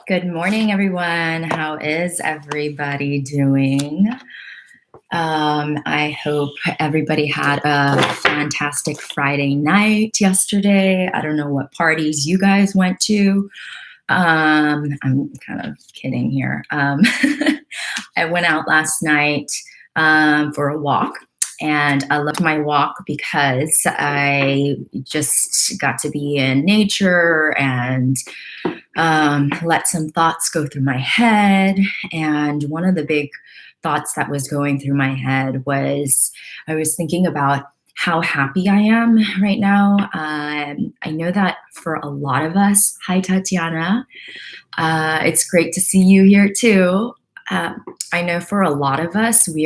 Good morning, everyone. How is everybody doing? I hope everybody had a fantastic Friday night yesterday. I don't know what parties you guys went to. I'm kind of kidding here. I went out last night for a walk. And I loved my walk because I just got to be in nature and let some thoughts go through my head. And one of the big thoughts that was going through my head was I was thinking about how happy I am right now. I know that for a lot of us, hi Tatiana, it's great to see you here too. I know for a lot of us, we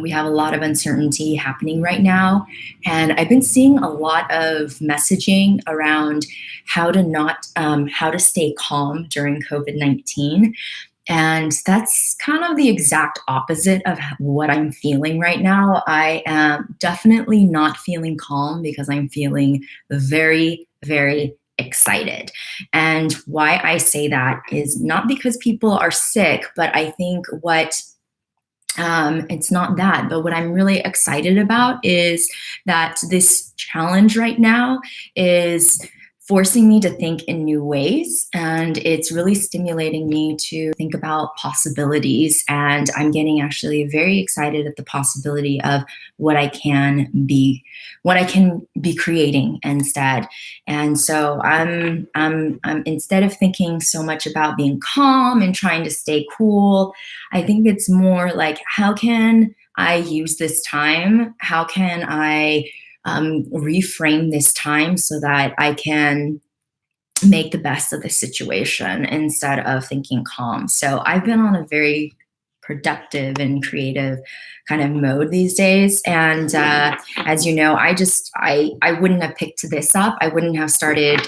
have a lot of uncertainty happening right now. And I've been seeing a lot of messaging around how to stay calm during COVID-19. And that's kind of the exact opposite of what I'm feeling right now. I am definitely not feeling calm because I'm feeling very, very excited. And why I say that is not because people are sick, but I think it's not that, but what I'm really excited about is that this challenge right now is forcing me to think in new ways, and it's really stimulating me to think about possibilities. And I'm getting actually very excited at the possibility of what I can be creating instead. And so I'm instead of thinking so much about being calm and trying to stay cool, I think it's more like, how can I use this time? How can I reframe this time so that I can make the best of the situation instead of thinking calm? So I've been on a very productive and creative kind of mode these days. And as you know, I wouldn't have picked this up. I wouldn't have started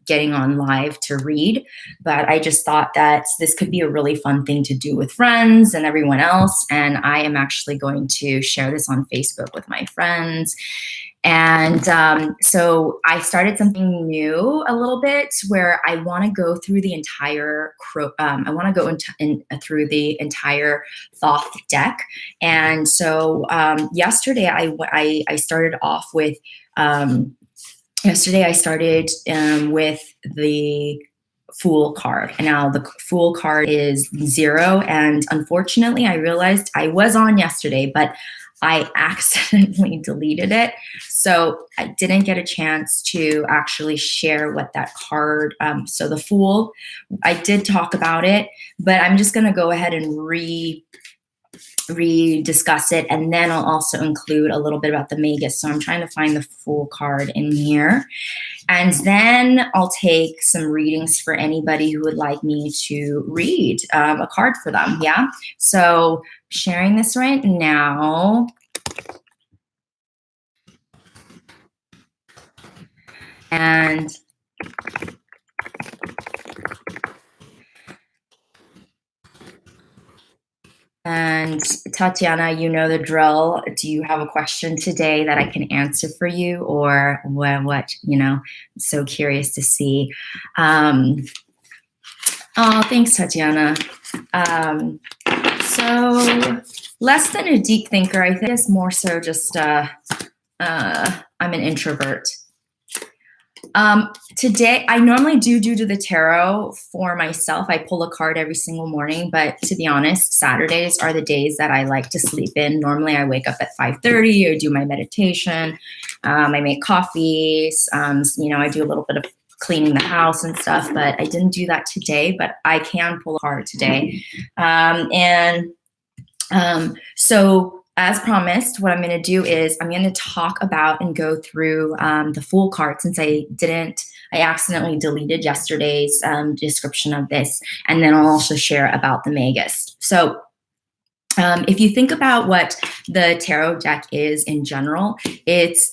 getting on live to read, but I just thought that this could be a really fun thing to do with friends and everyone else. And I am actually going to share this on Facebook with my friends. And so I started something new a little bit where I want to go through the entire through the entire Thoth Deck. And so yesterday I started off with with the Fool card. And now the Fool card is 0. And unfortunately, I realized I was on yesterday, but I accidentally deleted it. So I didn't get a chance to actually share what that card, so the Fool, I did talk about it, but I'm just going to go ahead and discuss it. And then I'll also include a little bit about the Magus. So I'm trying to find the Fool card in here. And then I'll take some readings for anybody who would like me to read a card for them. Yeah. So sharing this right now. And Tatiana, you know the drill. Do you have a question today that I can answer for you, or what? I'm so curious to see. Oh, thanks, Tatiana. So less than a deep thinker, I think it's more so just I'm an introvert. Today, I normally do the tarot for myself. I pull a card every single morning, but to be honest, Saturdays are the days that I like to sleep in. Normally, I wake up at 5:30 or do my meditation. I make coffees. I do a little bit of cleaning the house and stuff, but I didn't do that today, but I can pull a card today. So as promised, what I'm going to do is I'm going to talk about and go through the Fool card, since I accidentally deleted yesterday's description of this, and then I'll also share about the Magus. So if you think about what the tarot deck is in general, it's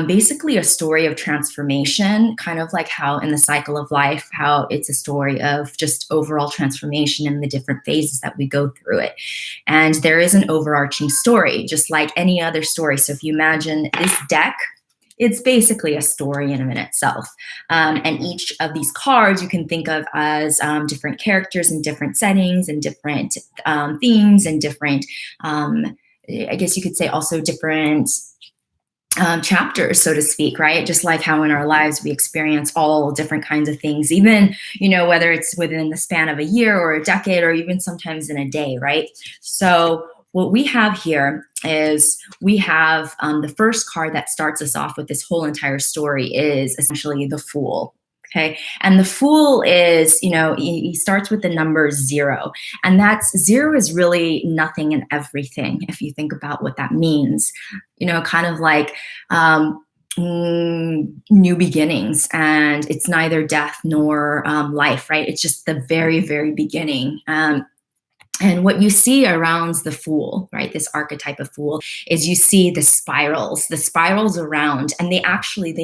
basically a story of transformation, kind of like how in the cycle of life, how it's a story of just overall transformation in the different phases that we go through it. And there is an overarching story, just like any other story. So if you imagine this deck it's basically a story in itself. And each of these cards you can think of as different characters in different settings and different themes and different, I guess you could say also different chapters, so to speak, right? Just like how in our lives we experience all different kinds of things, even, whether it's within the span of a year or a decade or even sometimes in a day, right? So what we have here is we have the first card that starts us off with this whole entire story is essentially the Fool. Okay. And the Fool is, he starts with the number 0. And that's 0 is really nothing and everything. If you think about what that means, kind of like new beginnings, and it's neither death nor life, right? It's just the very, very beginning. And what you see around the Fool, right, this archetype of Fool, is you see the spirals around, and they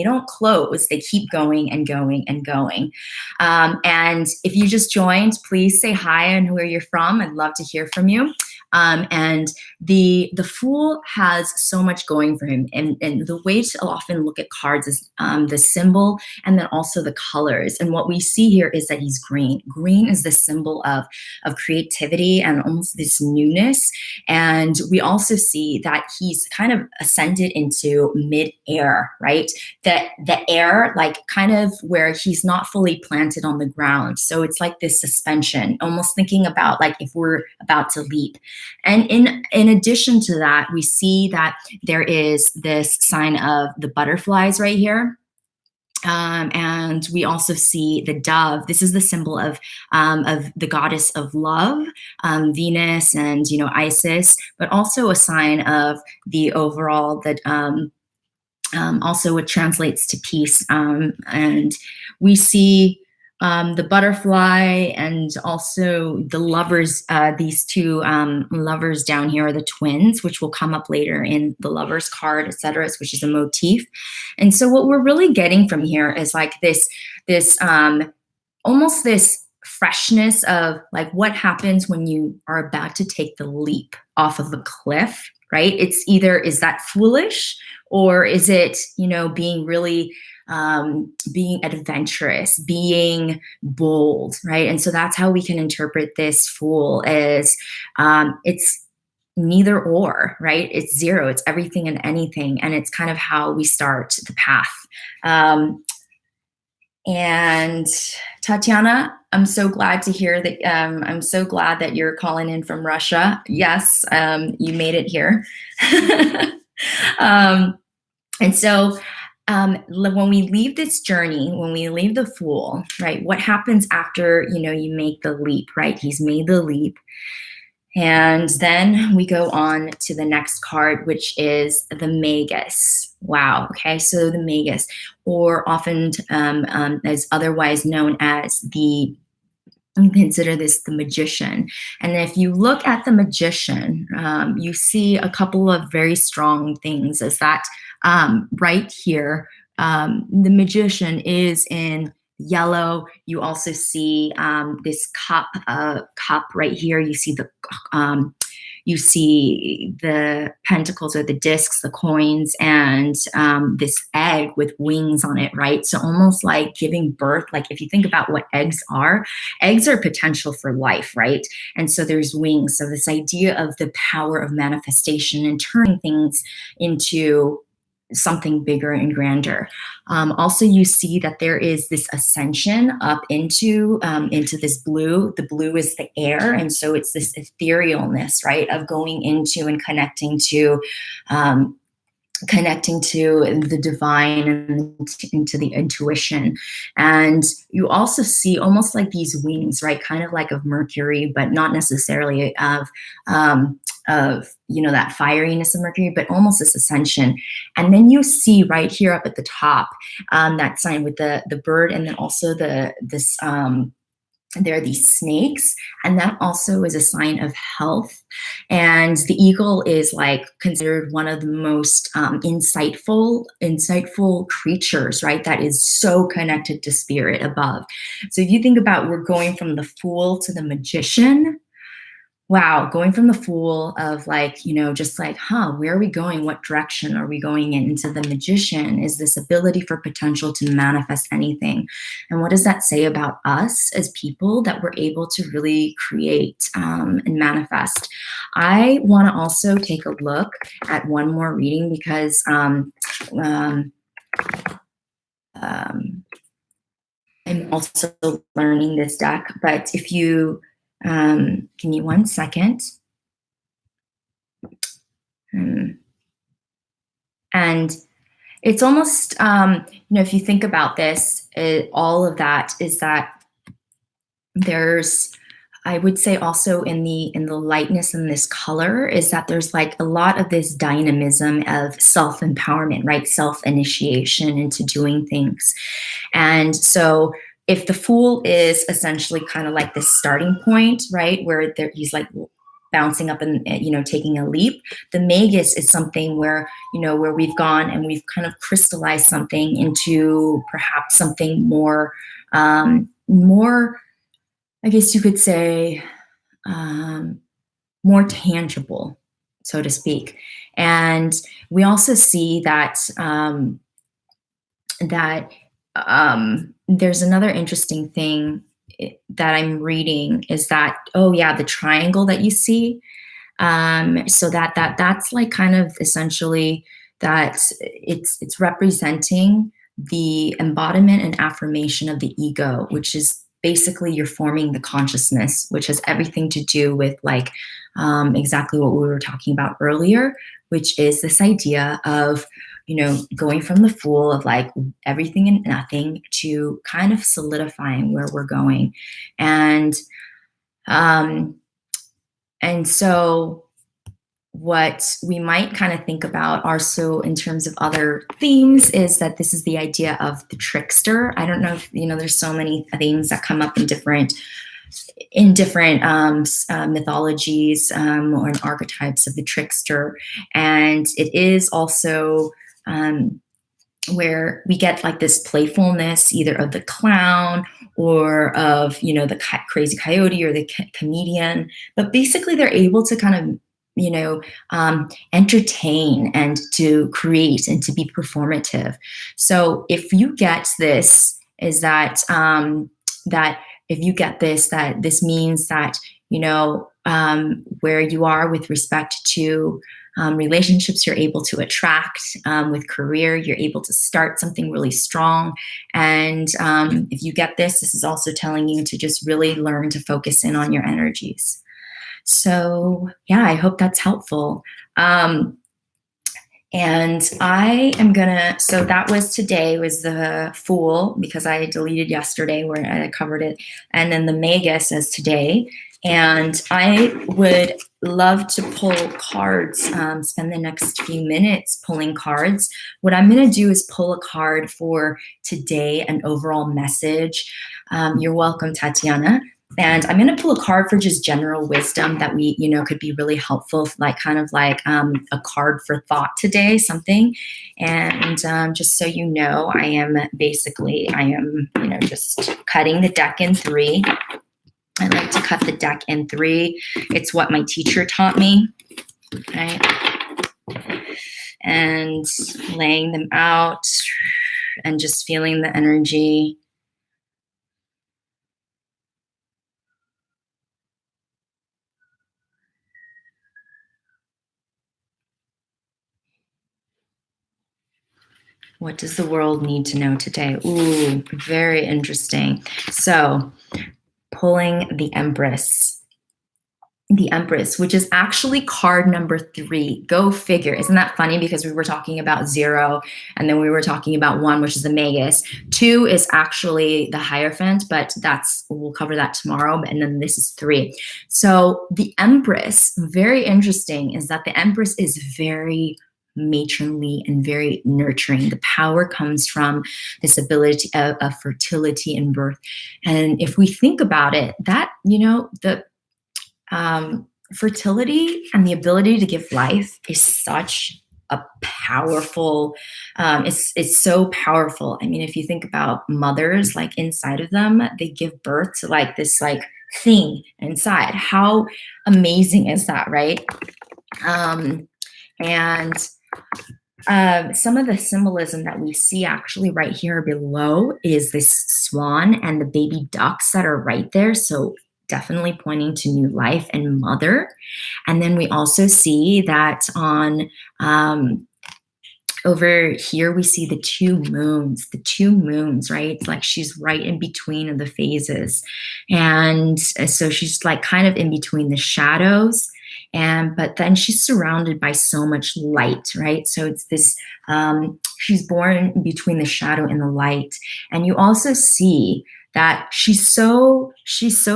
don't close. They keep going and going and going. And if you just joined, please say hi and where you're from. I'd love to hear from you. And the Fool has so much going for him. And the way to often look at cards is the symbol and then also the colors. And what we see here is that he's green. Green is the symbol of creativity and almost this newness. And we also see that he's kind of ascended into mid-air, right? The air, like kind of where he's not fully planted on the ground. So it's like this suspension, almost thinking about like if we're about to leap. And in addition to that, we see that there is this sign of the butterflies right here. And we also see the dove. This is the symbol of the goddess of love, Venus and, Isis, but also a sign of the overall that also it translates to peace. And we see the butterfly and also the lovers, these two lovers down here are the twins, which will come up later in the lovers card, etc., which is a motif. And so what we're really getting from here is like this almost this freshness of like what happens when you are about to take the leap off of a cliff, right? It's either, is that foolish, or is it, being really being adventurous, being bold, right? And so that's how we can interpret this Fool as it's neither or, right? It's 0, it's everything and anything. And it's kind of how we start the path. And Tatiana, I'm so glad to hear that. I'm so glad that you're calling in from Russia. Yes, you made it here. And so when we leave this journey, when we leave the Fool, right, what happens after, you make the leap, right? He's made the leap. And then we go on to the next card, which is the Magus. Wow. Okay. So the Magus, or often as otherwise known as you consider this the magician. And if you look at the magician, you see a couple of very strong things, is that right here, the magician is in yellow. You also see this cup right here. You see the pentacles or the discs, the coins, and this egg with wings on it, right? So almost like giving birth. Like if you think about what eggs are potential for life, right? And so there's wings. So this idea of the power of manifestation and turning things into something bigger and grander. Also, you see that there is this ascension up into this blue. The blue is the air, and so it's this etherealness, right, of going into and connecting to the divine and into the intuition. And you also see almost like these wings, right, kind of like of Mercury, but not necessarily of that fieriness of Mercury, but almost this ascension. And then you see right here up at the top that sign with the bird, and then also there are these snakes, and that also is a sign of health. And the eagle is like considered one of the most insightful creatures, right? That is so connected to spirit above. So if you think about, we're going from the Fool to the magician, wow, going from the Fool of like, just like, where are we going? What direction are we going in? Into the Magician is this ability for potential to manifest anything. And what does that say about us as people, that we're able to really create and manifest? I want to also take a look at one more reading because um, I'm also learning this deck. But if you give me 1 second. And it's almost, if you think about this, all of that is that there's, I would say also in the lightness and this color is that there's like a lot of this dynamism of self-empowerment, right? Self-initiation into doing things. And so if the Fool is essentially kind of like this starting point, right, where he's like bouncing up and taking a leap, the Magus is something where where we've gone and we've kind of crystallized something into perhaps something more more, I guess you could say, more tangible, so to speak. And we also see that there's another interesting thing that I'm reading is that, oh yeah, the triangle that you see. So that's like kind of essentially that it's representing the embodiment and affirmation of the ego, which is basically you're forming the consciousness, which has everything to do with like exactly what we were talking about earlier, which is this idea of going from the Fool of like everything and nothing to kind of solidifying where we're going. And so what we might kind of think about also in terms of other themes is that this is the idea of the trickster. I don't know if, there's so many themes that come up in different mythologies or in archetypes of the trickster. And it is also where we get like this playfulness either of the clown or of the crazy coyote or the comedian, but basically they're able to kind of entertain and to create and to be performative. So if you get this, is that that if you get this, that this means that where you are with respect to relationships, you're able to attract. With career, you're able to start something really strong. And if you get this, this is also telling you to just really learn to focus in on your energies. So yeah, I hope that's helpful. And I am gonna, so that was today was the Fool, because I deleted yesterday where I covered it. And then the Magus is today. And I would love to pull cards, spend the next few minutes pulling cards. What I'm gonna do is pull a card for today, an overall message. You're welcome, Tatiana. And I'm going to pull a card for just general wisdom that we, could be really helpful, like kind of like a card for thought today, something. And just so you know, I am, just cutting the deck in 3. I like to cut the deck in 3. It's what my teacher taught me, right? And laying them out and just feeling the energy. What does the world need to know today? Ooh, very interesting. So, pulling the Empress. The Empress, which is actually card number 3. Go figure. Isn't that funny? Because we were talking about 0, and then we were talking about 1, which is the Magus. 2 is actually the Hierophant, but we'll cover that tomorrow. And then this is 3. So the Empress, very interesting, is that the Empress is very matronly and very nurturing. The power comes from this ability of fertility and birth. And if we think about it, that, the fertility and the ability to give life is such a powerful, it's so powerful. I mean, if you think about mothers, like inside of them, they give birth to like this like thing inside. How amazing is that, right? And some of the symbolism that we see actually right here below is this swan and the baby ducks that are right there. So definitely pointing to new life and mother. And then we also see that on over here, we see the two moons, right? It's like she's right in between of the phases. And so she's like kind of in between the shadows. But then she's surrounded by so much light, right? So it's this, she's born between the shadow and the light. And you also see that she's so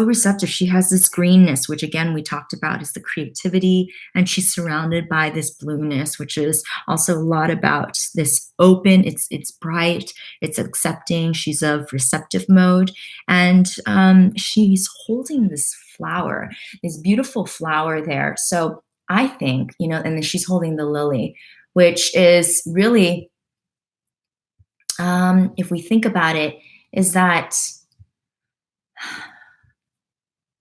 receptive. She has this greenness, which again, we talked about is the creativity, and she's surrounded by this blueness, which is also a lot about this open, it's bright, it's accepting, she's of receptive mode. And she's holding this flower, this beautiful flower there. So I think, and then she's holding the lily, which is really, if we think about it, is that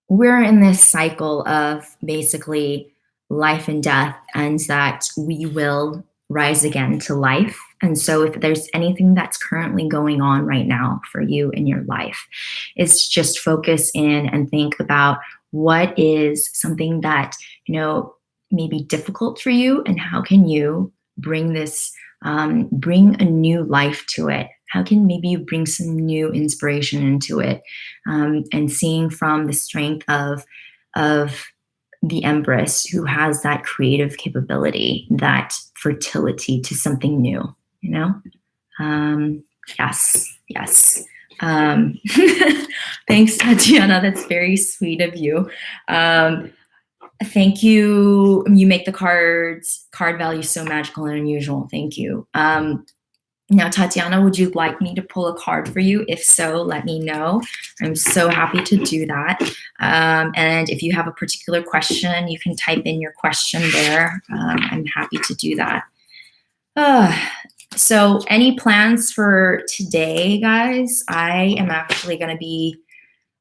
we're in this cycle of basically life and death, and that we will rise again to life. And so if there's anything that's currently going on right now for you in your life, it's just focus in and think about what is something that, may be difficult for you, and how can you bring this, bring a new life to it? How can maybe you bring some new inspiration into it? And seeing from the strength of the Empress, who has that creative capability, that fertility to something new, Yes. Thanks, Tatiana. That's very sweet of you. Thank you. You make the card value so magical and unusual. Thank you. Now, Tatiana, would you like me to pull a card for you? If so, let me know. I'm so happy to do that. And if you have a particular question, you can type in your question there. I'm happy to do that. So any plans for today, guys? I am actually going to be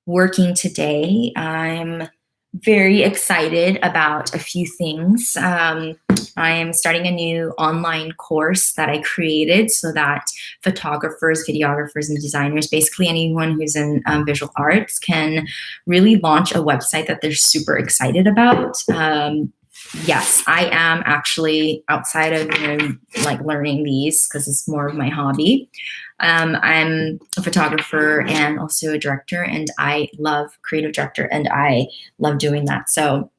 working today. I'm very excited about a few things. I am starting a new online course that I created so that photographers, videographers, and designers, basically anyone who's in visual arts, can really launch a website that they're super excited about. Yes, I am actually, outside of like learning these, because it's more of my hobby. I'm a photographer and also a director, and I love creative director, and I love doing that. So,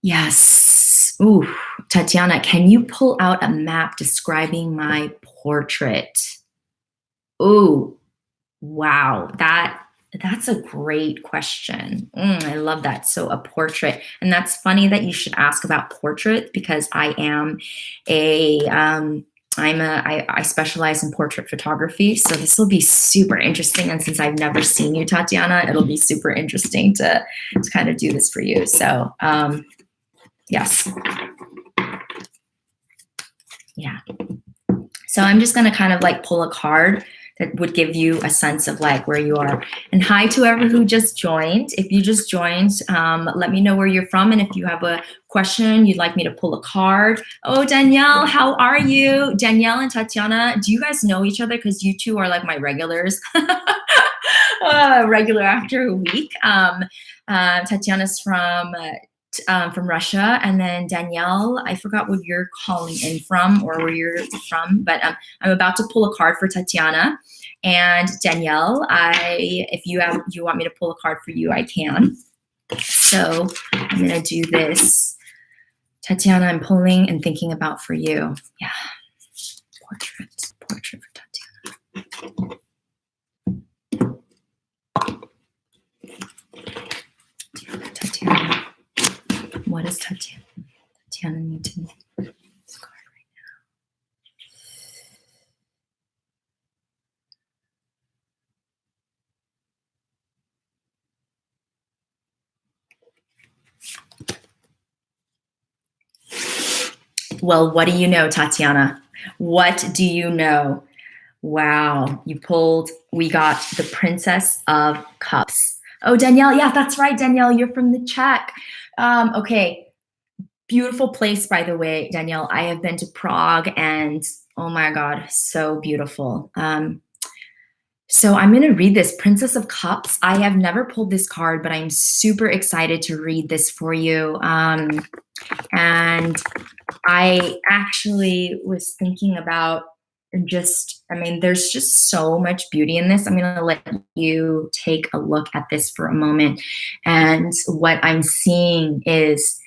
yes. Ooh, Tatiana, can you pull out a map describing my portrait? Ooh, wow, that's a great question. I love that. So a portrait, and that's funny that you should ask about portrait, because I am I specialize in portrait photography. So this will be super interesting. And since I've never seen you, Tatiana, it'll be super interesting to kind of do this for you. So, yes. Yeah. So I'm just going to kind of like pull a card that would give you a sense of like where you are. And hi to whoever who just joined. If you just joined, let me know where you're from. And if you have a question, you'd like me to pull a card. Oh, Danielle, how are you? Danielle and Tatiana, do you guys know each other? Because you two are like my regulars. Regular after a week. Tatiana's from Russia, and then Danielle, I forgot what you're calling in from or where you're from, but I'm about to pull a card for Tatiana. And Danielle, if you want me to pull a card for you, I can. So I'm gonna do this. Tatiana, I'm pulling and thinking about for you. Yeah, portrait for Tatiana. Tatiana. What does Tatiana need to know this card right now? Well, what do you know, Tatiana? What do you know? Wow, we got the Princess of Cups. Oh, Danielle, yeah, that's right, Danielle, you're from the Czech. Okay, beautiful place, by the way, Danielle. I have been to Prague and oh my God, so beautiful. So I'm going to read this Princess of Cups. I have never pulled this card, but I'm super excited to read this for you. And I actually was thinking about there's just so much beauty in this. I'm going to let you take a look at this for a moment. And what I'm seeing is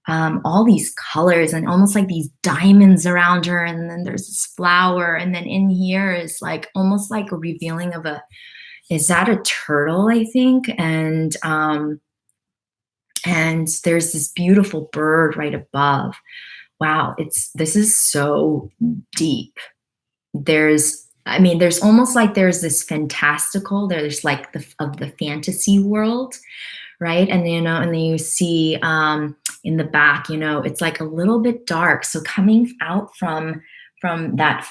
all these colors and almost like these diamonds around her. And then there's this flower. And then in here is like almost like a revealing of is that a turtle, I think? And there's this beautiful bird right above. Wow, this is so deep. There's almost like there's this fantastical, there's like the fantasy world, right? And and then you see in the back, it's like a little bit dark. So coming out from that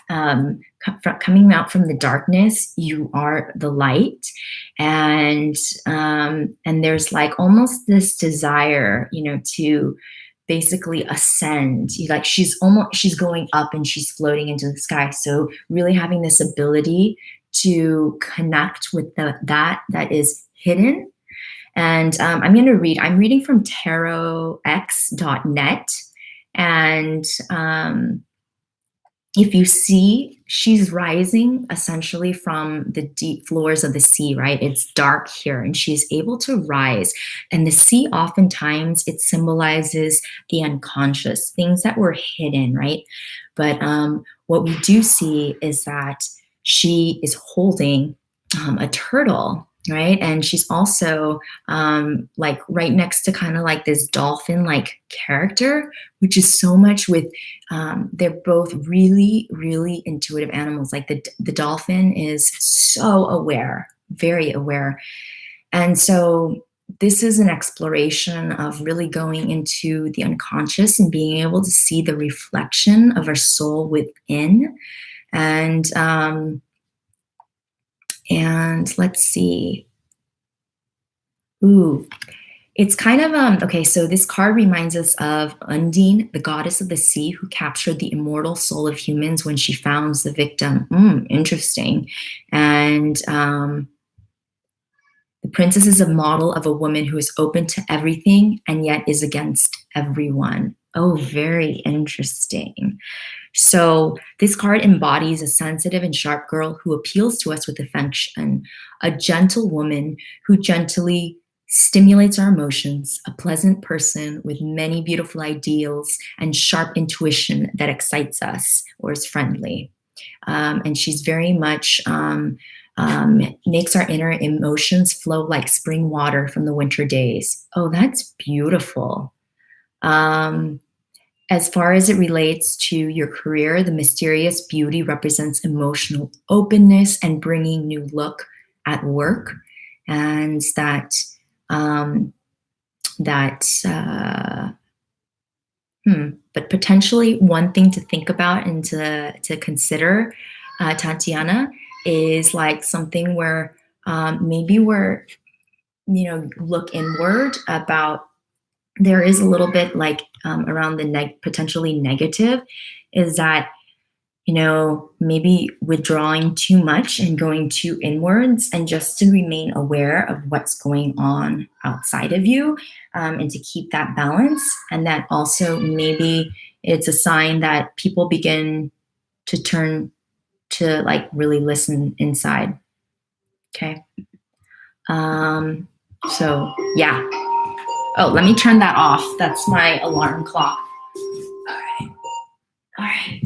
coming out from the darkness, you are the light, and there's like almost this desire, to basically ascend. Like she's going up and she's floating into the sky. So really having this ability to connect with that is hidden. And I'm reading from tarotx.net. And if you see, she's rising essentially from the deep floors of the sea, right? It's dark here and she's able to rise. And the sea, oftentimes, it symbolizes the unconscious, things that were hidden, right? But what we do see is that she is holding a turtle, right? And she's also like right next to kind of like this dolphin-like character, which is so much with, they're both really, really intuitive animals. Like the dolphin is so aware, very aware. And so this is an exploration of really going into the unconscious and being able to see the reflection of our soul within. And let's see. Ooh, it's kind of, okay, so this card reminds us of Undine, the goddess of the sea, who captured the immortal soul of humans when she founds the victim. Interesting. And the princess is a model of a woman who is open to everything and yet is against everyone. Oh, very interesting. So this card embodies a sensitive and sharp girl who appeals to us with affection, a gentle woman who gently stimulates our emotions, a pleasant person with many beautiful ideals and sharp intuition that excites us or is friendly. And she's very much makes our inner emotions flow like spring water from the winter days. Oh, that's beautiful. As far as it relates to your career, the mysterious beauty represents emotional openness and bringing new look at work, and but potentially one thing to think about and to consider, Tatiana, is like something where maybe we're, look inward about. There is a little bit like around the potentially negative, is that, maybe withdrawing too much and going too inwards, and just to remain aware of what's going on outside of you, and to keep that balance. And that also maybe it's a sign that people begin to turn to like really listen inside. Okay. So yeah. Oh, let me turn that off. That's my alarm clock. All right.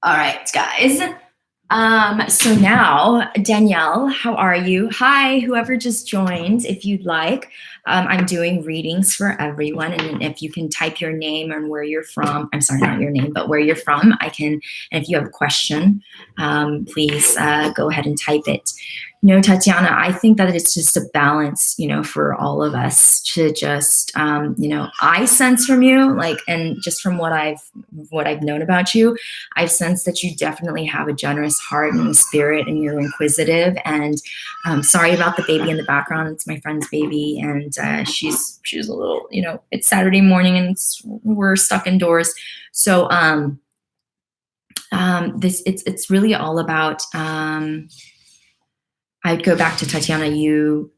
All right, guys. So now, Danielle, how are you? Hi, whoever just joined, if you'd like. I'm doing readings for everyone. And if you can type your name and where you're from, I'm sorry, not your name, but where you're from, I can, and if you have a question, please go ahead and type it. You know, Tatiana, I think that it's just a balance, you know, for all of us to just, you know, I sense from you, like, and just from what I've known about you, I've sensed that you definitely have a generous heart and a spirit, and you're inquisitive. And sorry about the baby in the background. It's my friend's baby, and she's a little, you know, it's Saturday morning and we're stuck indoors. So it's really all about. I'd go back to Tatiana. You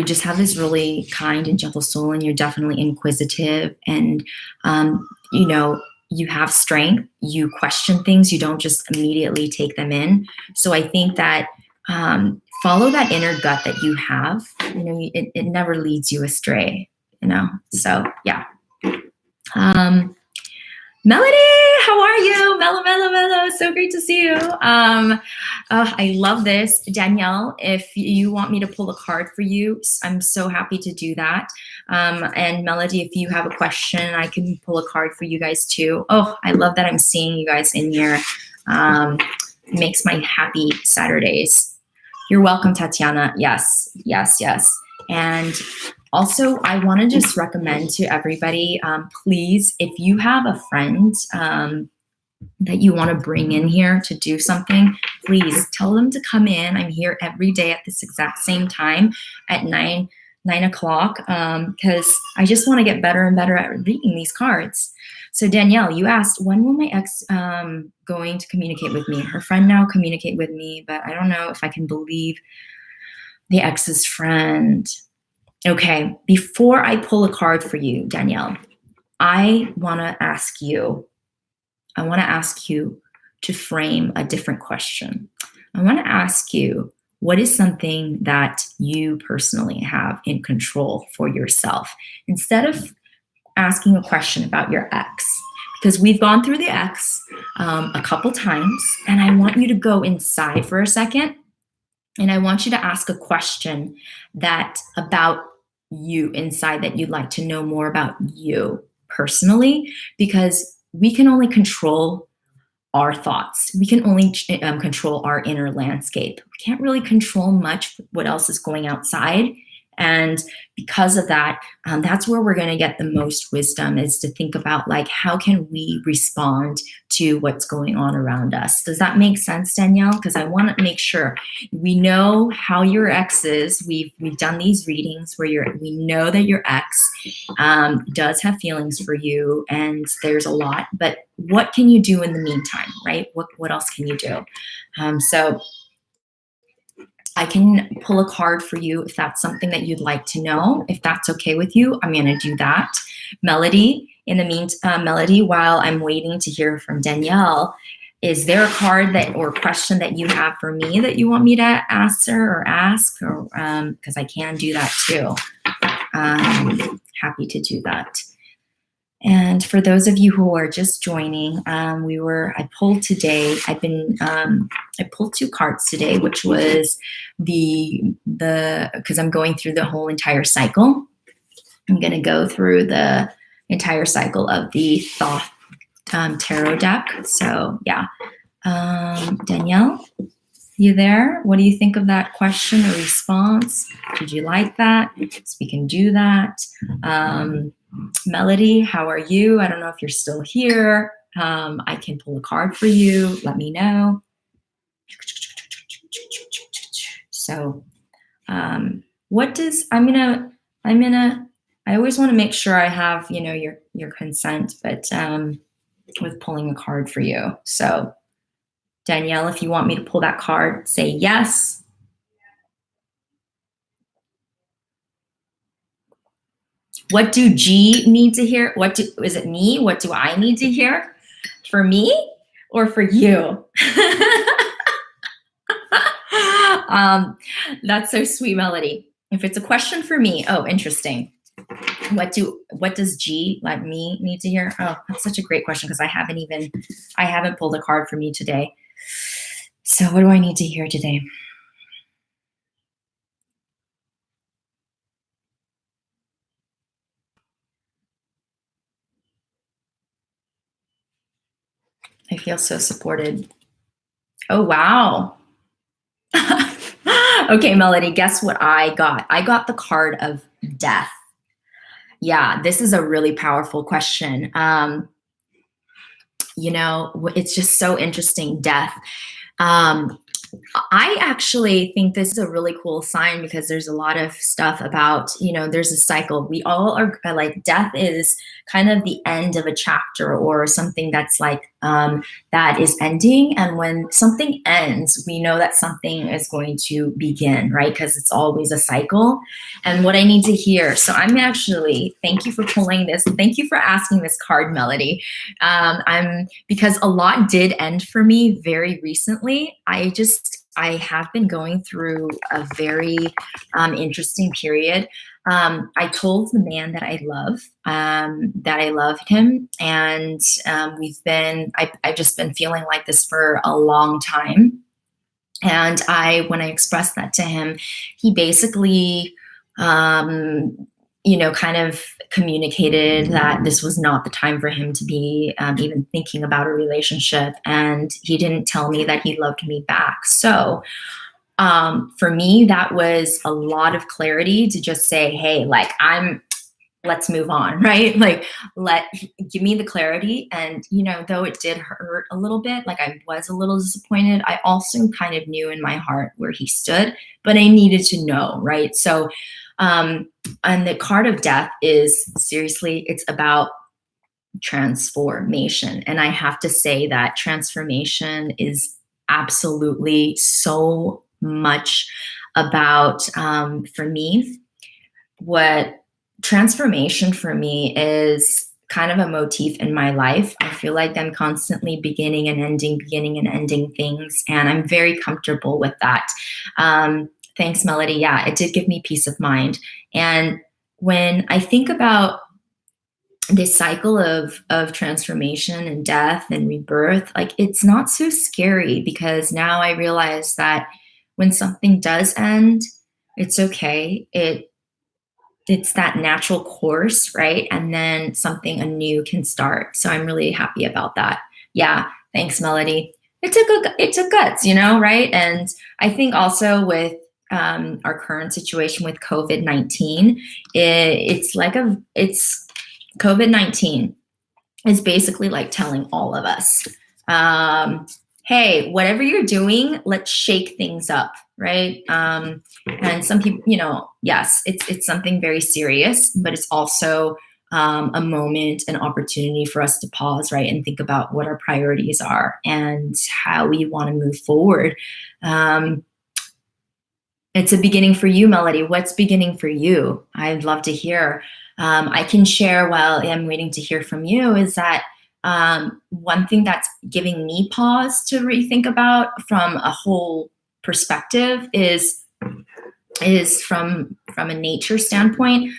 just have this really kind and gentle soul, and you're definitely inquisitive, and you know, you have strength. You question things. You don't just immediately take them in. So I think that follow that inner gut that you have. You know, it never leads you astray. You know. So yeah. Melody, how are you? Mello, so great to see you. I love this. Danielle, if you want me to pull a card for you, I'm so happy to do that. And Melody, if you have a question, I can pull a card for you guys too. Oh, I love that I'm seeing you guys in here. Makes my happy Saturdays. You're welcome, Tatiana. Yes. And also, I want to just recommend to everybody, please, if you have a friend that you want to bring in here to do something, please tell them to come in. I'm here every day at this exact same time at 9 o'clock, because I just want to get better and better at reading these cards. So Danielle, you asked, when will my ex going to communicate with me? Her friend now communicate with me, but I don't know if I can believe the ex's friend. Okay, before I pull a card for you, Danielle, I want to ask you to frame a different question. I want to ask you, what is something that you personally have in control for yourself? Instead of asking a question about your ex, because we've gone through the ex a couple times, and I want you to go inside for a second, and I want you to ask a question that about you inside, that you'd like to know more about you personally, because we can only control our thoughts. We can only control our inner landscape. We can't really control much what else is going outside. And because of that, that's where we're going to get the most wisdom, is to think about, like, how can we respond to what's going on around us? Does that make sense, Danielle? Because I want to make sure we know how your ex is. We've done these readings where we know that your ex does have feelings for you, and there's a lot. But what can you do in the meantime, right? What else can you do? So I can pull a card for you if that's something that you'd like to know. If that's okay with you, I'm going to do that. Melody, in the meantime, Melody, while I'm waiting to hear from Danielle, is there a card or question that you have for me that you want me to answer or ask? Or because I can do that too. Happy to do that. And for those of you who are just joining, I pulled today. I pulled 2 cards today, which was because I'm going through the whole entire cycle. I'm going to go through the entire cycle of the Thoth Tarot deck. So yeah, Danielle, you there? What do you think of that question or response? Did you like that? So we can do that. Melody, how are you? I don't know if you're still here. I can pull a card for you. Let me know. So, I always want to make sure I have, your consent, but with pulling a card for you. So, Danielle, if you want me to pull that card, say yes. What do G need to hear? Is it me? What do I need to hear? For me or for you? That's so sweet, Melody. If it's a question for me, oh, interesting. What does G, like me, need to hear? Oh, that's such a great question, because I haven't pulled a card for me today. So what do I need to hear today? feel so supported. Oh, wow. Okay, Melody, guess what I got? I got the card of death. Yeah, this is a really powerful question. It's just so interesting, death. Um, I actually think this is a really cool sign because there's a lot of stuff about, there's a cycle. We all are like, death is kind of the end of a chapter or something that's like, that is ending. And when something ends, we know that something is going to begin, right? Because it's always a cycle. And what I need to hear, so thank you for pulling this. Thank you for asking this card, Melody. Because a lot did end for me very recently. I have been going through a very interesting period. I told the man that I loved him, and I've just been feeling like this for a long time. And when I expressed that to him, he basically, kind of communicated that this was not the time for him to be even thinking about a relationship. And he didn't tell me that he loved me back. So for me, that was a lot of clarity to just say, hey, like, let's move on, right? Like, give me the clarity. And, though it did hurt a little bit, like I was a little disappointed, I also kind of knew in my heart where he stood, but I needed to know, right? So, and the card of death is, seriously, it's about transformation. And I have to say that transformation is absolutely so much about, for me, what transformation for me is kind of a motif in my life. I feel like I'm constantly beginning and ending things, and I'm very comfortable with that. Thanks, Melody. Yeah, it did give me peace of mind. And when I think about this cycle of transformation and death and rebirth, like, it's not so scary, because now I realize that when something does end, it's okay. It's that natural course, right? And then something anew can start. So I'm really happy about that. Yeah, thanks, Melody. It took guts, right? And I think also with our current situation with COVID-19, it's COVID-19 is basically like telling all of us, hey, whatever you're doing, let's shake things up, right? And some people, yes, it's something very serious, but it's also a moment, an opportunity for us to pause, right, and think about what our priorities are and how we want to move forward. It's a beginning for you, Melody. What's beginning for you? I'd love to hear. I can share while I'm waiting to hear from you is that one thing that's giving me pause to rethink about from a whole perspective is from a nature standpoint.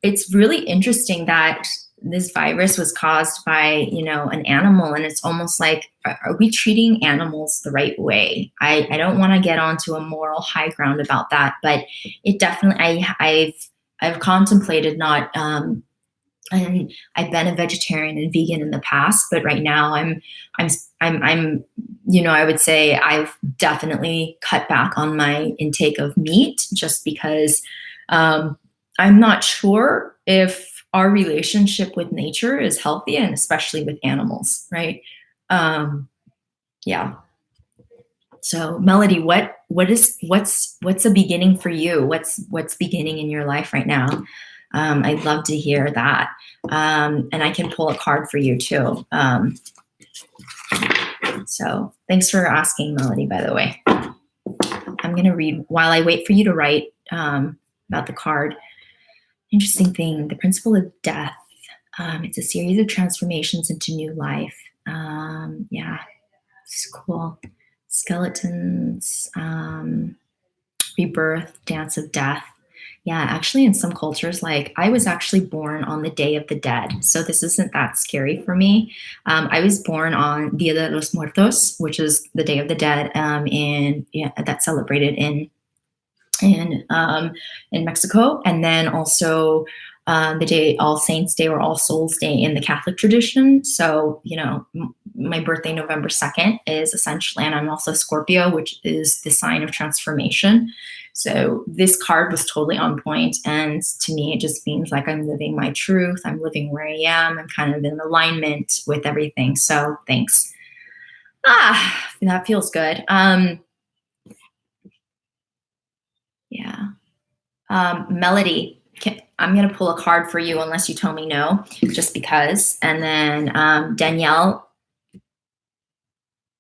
It's really interesting that this virus was caused by, an animal, and it's almost like, are we treating animals the right way? I don't want to get onto a moral high ground about that, but it definitely, I've contemplated not, and I've been a vegetarian and vegan in the past, but right now I'm, I would say I've definitely cut back on my intake of meat, just because I'm not sure if our relationship with nature is healthy, and especially with animals, right? Yeah. So, Melody, what's a beginning for you? What's beginning in your life right now? I'd love to hear that. And I can pull a card for you too. So thanks for asking, Melody, by the way. I'm going to read while I wait for you to write about the card. Interesting thing, the principle of death. It's a series of transformations into new life. Yeah, it's cool. Skeletons, rebirth, dance of death. Yeah, actually in some cultures, like I was actually born on the Day of the Dead. So this isn't that scary for me. I was born on Dia de los Muertos, which is the Day of the Dead, that's celebrated in Mexico. And then also the day All Saints Day or All Souls Day in the Catholic tradition. So, my birthday, November 2nd, is essentially, and I'm also Scorpio, which is the sign of transformation. So this card was totally on point, and to me, it just means like I'm living my truth. I'm living where I am. I'm kind of in alignment with everything. So thanks. That feels good. Yeah. Melody. I'm going to pull a card for you unless you tell me no, just because. And then Danielle,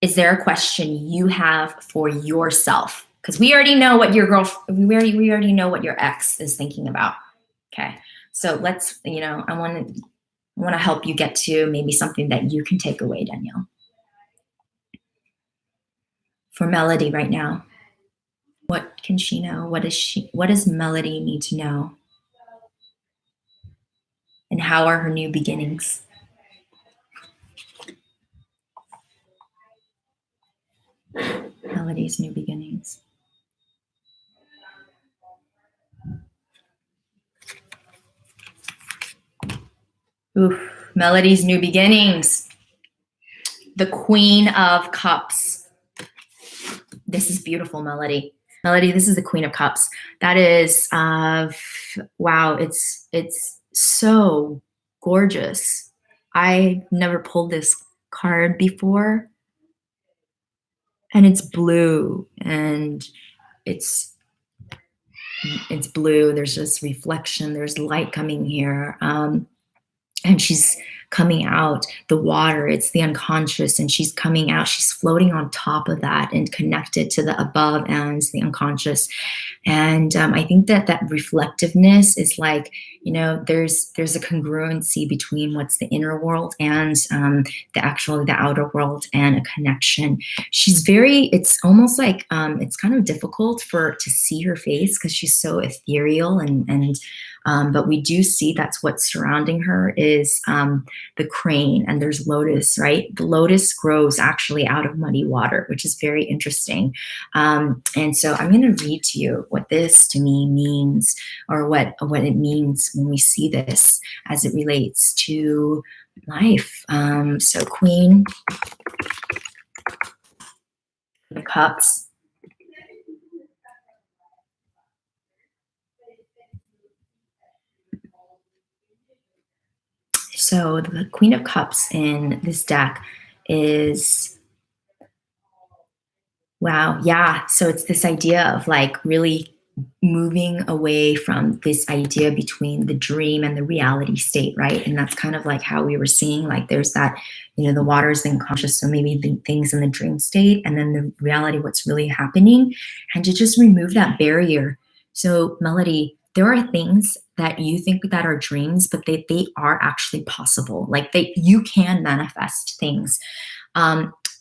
is there a question you have for yourself? Because we already know what your we already know what your ex is thinking about. Okay, so let's, I want to help you get to maybe something that you can take away, Danielle. For Melody right now, what can she know? What does Melody need to know? And how are her new beginnings? Melody's new beginnings. Oof, Melody's new beginnings. The Queen of Cups. This is beautiful, Melody. Melody, this is the Queen of Cups. That is, wow, it's so gorgeous. I never pulled this card before. And it's blue, and it's blue. There's just reflection. There's light coming here. And she's coming out the water. It's the unconscious, and she's coming out. She's floating on top of that and connected to the above and the unconscious. And I think that reflectiveness is like, there's a congruency between what's the inner world and the outer world, and a connection. She's it's almost like it's kind of difficult to see her face because she's so ethereal, and but we do see that's what's surrounding her is the crane, and there's lotus, right? The lotus grows actually out of muddy water, which is very interesting. And so I'm going to read to you what this to me means, or what it means when we see this as it relates to life. So Queen of Cups. So the Queen of Cups in this deck is, wow, yeah. So it's this idea of like really moving away from this idea between the dream and the reality state, right? And that's kind of like how we were seeing, like there's that, the water is the unconscious, so maybe the things in the dream state, and then the reality, what's really happening, and to just remove that barrier. So Melody, there are things that you think that are dreams, but they are actually possible. Like you can manifest things.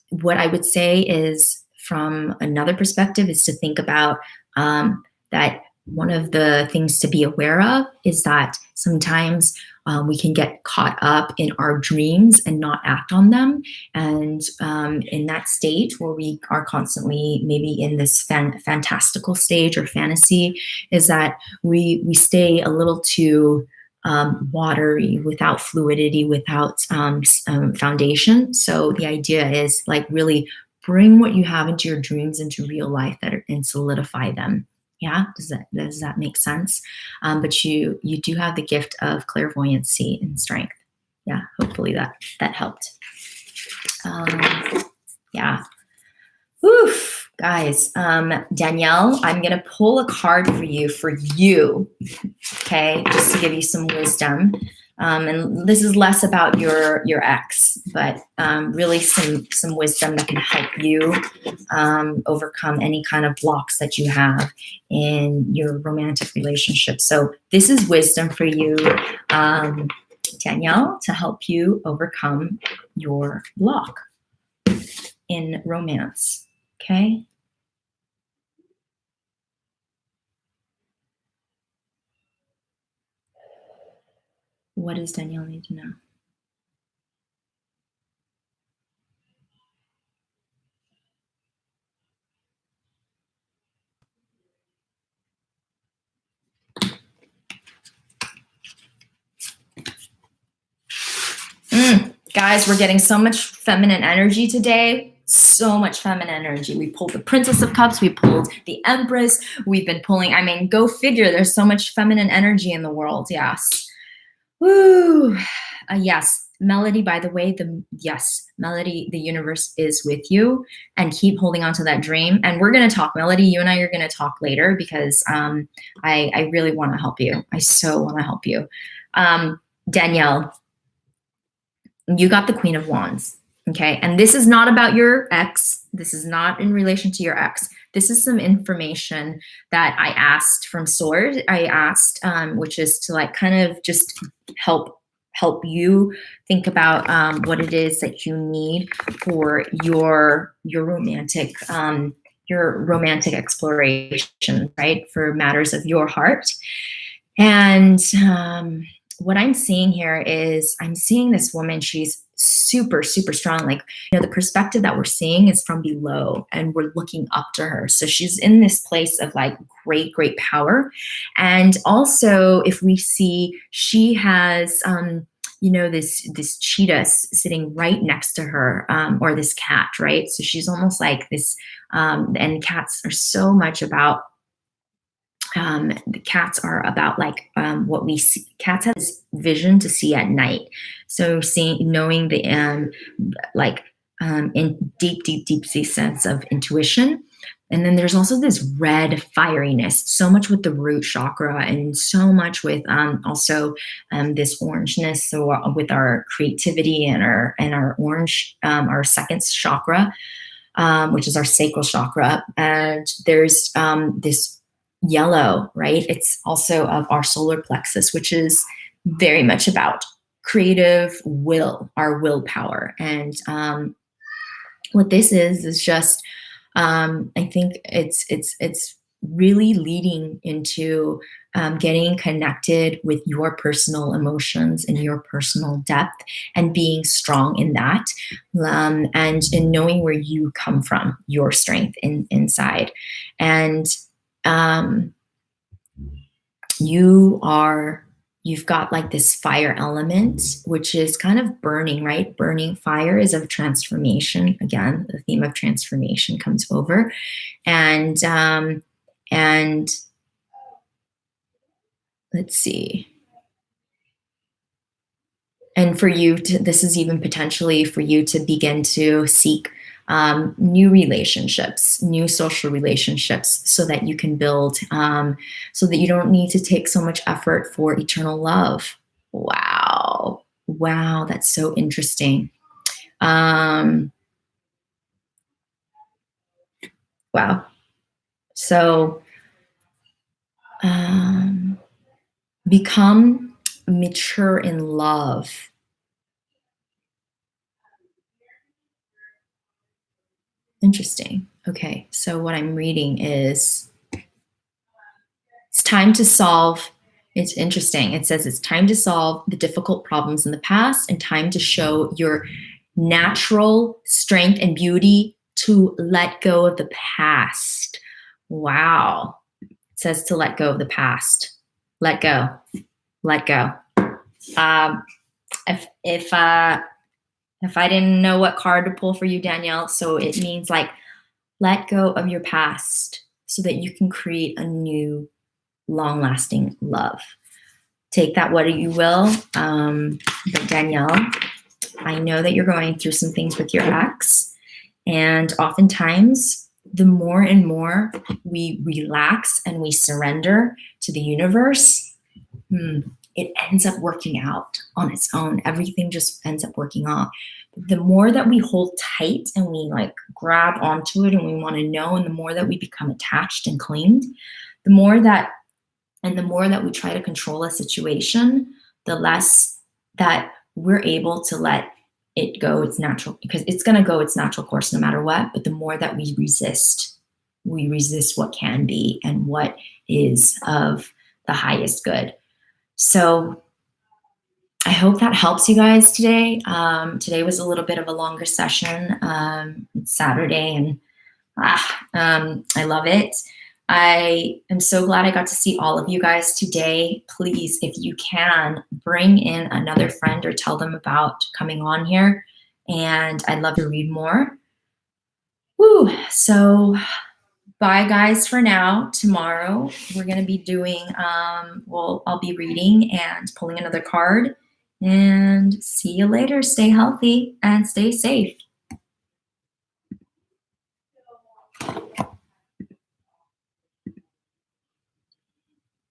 What I would say is, from another perspective, is to think about that one of the things to be aware of is that sometimes we can get caught up in our dreams and not act on them. And in that state where we are constantly maybe in this fantastical stage or fantasy, is that we stay a little too watery, without fluidity, without foundation. So the idea is like really bring what you have into your dreams into real life and solidify them. Yeah, does that make sense? But you do have the gift of clairvoyancy and strength. Yeah, hopefully that helped. Yeah. Oof, guys. Danielle, I'm gonna pull a card for you, okay, just to give you some wisdom. And this is less about your ex, but really some wisdom that can help you overcome any kind of blocks that you have in your romantic relationship. So this is wisdom for you, Danielle, to help you overcome your block in romance. Okay. What does Danielle need to know? Guys, we're getting so much feminine energy today. So much feminine energy. We pulled the Princess of Cups. We pulled the Empress. We've been pulling, I mean, go figure. There's so much feminine energy in the world. Yes. Woo. Yes. Melody, by the way, yes, Melody, the universe is with you, and keep holding on to that dream. And we're going to talk, Melody, you and I are going to talk later, because I really want to help you. I so want to help you. Danielle, you got the Queen of Wands. Okay. And this is not about your ex. This is not in relation to your ex. This is some information that I asked from Source. I asked, which is to like kind of just help you think about what it is that you need for your romantic exploration, right? For matters of your heart. And what I'm seeing here is I'm seeing this woman. She's super, super strong. Like, the perspective that we're seeing is from below, and we're looking up to her. So she's in this place of like great, great power. And also, if we see, she has, this cheetah sitting right next to her, or this cat, right? So she's almost like this, and cats are so much about, the cats are about like what we see. Cats have this vision to see at night. So knowing the in deep sense of intuition. And then there's also this red fieriness, so much with the root chakra, and so much with also this orangeness. So with our creativity and our orange, our second chakra, which is our sacral chakra. And there's this yellow, right? It's also of our solar plexus, which is very much about creative will, our willpower. And what this is just, I think it's really leading into getting connected with your personal emotions and your personal depth, and being strong in that, and in knowing where you come from, your strength inside. And you've got like this fire element, which is kind of burning, right? Burning fire is of transformation. Again, the theme of transformation comes over. And let's see. And for you this is even potentially for you to begin to seek new relationships, new social relationships, so that you can build, so that you don't need to take so much effort for eternal love. Wow. Wow. That's so interesting. Wow. So, become mature in love. Interesting. Okay, so what I'm reading is, it's time to solve. It's interesting. It says it's time to solve the difficult problems in the past, and time to show your natural strength and beauty, to let go of the past. Wow. It says to let go of the past. Let go. Let go. If I didn't know what card to pull for you, Danielle, so it means like, let go of your past so that you can create a new, long-lasting love. Take that what you will. But Danielle, I know that you're going through some things with your ex, and oftentimes the more and more we relax and we surrender to the universe, it ends up working out on its own. Everything just ends up working out. The more that we hold tight and we like grab onto it and we want to know, and the more that we become attached and claimed, the more that we try to control a situation, the less that we're able to let it go its natural, because it's going to go its natural course no matter what. But the more that we resist what can be and what is of the highest good. So I hope that helps you guys today. Today was a little bit of a longer session. It's Saturday, and I love it. I am so glad I got to see all of you guys today. Please, if you can, bring in another friend or tell them about coming on here. And I'd love to read more. Woo! So bye guys for now. Tomorrow we're going to be doing, I'll be reading and pulling another card. And see you later. Stay healthy and stay safe.